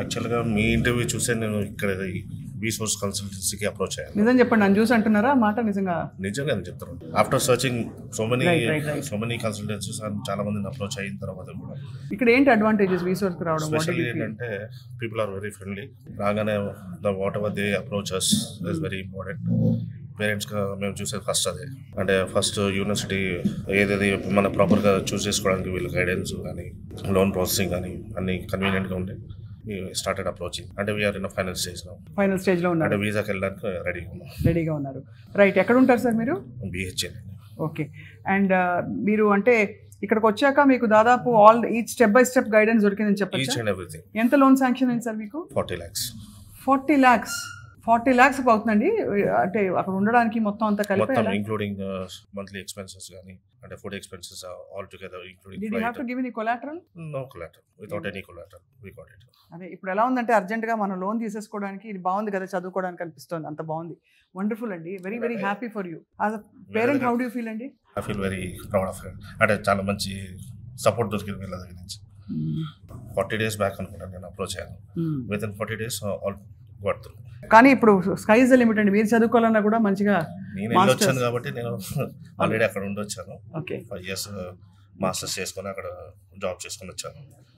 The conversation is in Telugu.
యాక్చువల్గా మీ ఇంటర్వ్యూ చూసే నేను ఇక్కడ వి సోర్స్ కన్సల్టెన్సీకి అప్రోచ్ అయ్యాను. నిజం చెప్పండి, నన్ను చూసి అంటున్నారా మాట? నిజంగా నిజంగా చెప్తాను. After searching so many consultancies చాలా మందిని అప్రోచ్ అయిన తర్వాత కూడా ఇక్కడ ఏంటి అడ్వాంటేజెస్ రీసోర్స్కి రావడం? స్పెషల్లీ ఏంటంటే పీపుల్ ఆర్ వెరీ ఫ్రెండ్లీ. రాగానే the whatever they approaches is very important. పేరెంట్స్గా మేము చూసేది ఫస్ట్ అదే. అంటే ఫస్ట్ యూనివర్సిటీ ఏదేది మన ప్రాపర్గా చూస్ చేసుకోవడానికి వీళ్ళు గైడెన్స్ కానీ లోన్ ప్రాసెసింగ్ కానీ అన్ని కన్వీనియంట్గా ఉండే స్టార్టెడ్ అప్రోచింగ్. అంటే వీఆర్ ఇన్ ఫైనల్ స్టేజ్లో ఉన్నారు. అంటే వీసాకి వెళ్ళడానికి రెడీగా ఉన్నారు. రైట్. ఎక్కడ ఉంటారు సార్ మీరు? బిహెచ్ఎల్. ఓకే. అండ్ మీరు అంటే ఇక్కడికి వచ్చాక మీకు దాదాపు each step by step guidance దొరికిందని చెప్పచ్చు. Each and everything. ఎంత లోన్ శాంక్షన్ అయింది సార్ మీకు? 40 lakhs. 40 lakhs అవుతుందండి. అంటే అక్కడ ఉండడానికి మొత్తం అంతా కలిపి ఇంక్లూడింగ్ మంత్లీ ఎక్స్పెన్సెస్ కానీ అంటే food expenses all together including. Did you have to give any collateral? No collateral. Without any collateral we got it. అదే ఇప్పుడు ఎలా ఉందంటే అర్జెంట్గా మనం లోన్ తీసేసుకోవడానికి ఇది బాగుంది కదా, చదువుకోవడానికి అనిపిస్తుంది. అంత బాగుంది. వండర్ఫుల్ అండి. Very very happy for you. As a parent how do you feel అండి? I feel very proud of her. అంటే చాలా మంచి సపోర్ట్ దొరికింది వీళ్ళ దగ్గర నుంచి. 40 days బ్యాక్ అనుకుంటాను నేను అప్రోచ్ అయ్యాను. With in 40 days all got through. కానీ ఇప్పుడు స్కై ఇస్ ద లిమిట్ అండి. మీరు చదువుకోవాలన్నా కూడా మంచిగా నేను వెళ్ళొచ్చాను కాబట్టి నేను ఆల్రెడీ అక్కడ ఉండొచ్చాను. ఓకే. 5 years మాస్టర్స్ చేసుకొని అక్కడ జాబ్ చేసుకొని వచ్చాను.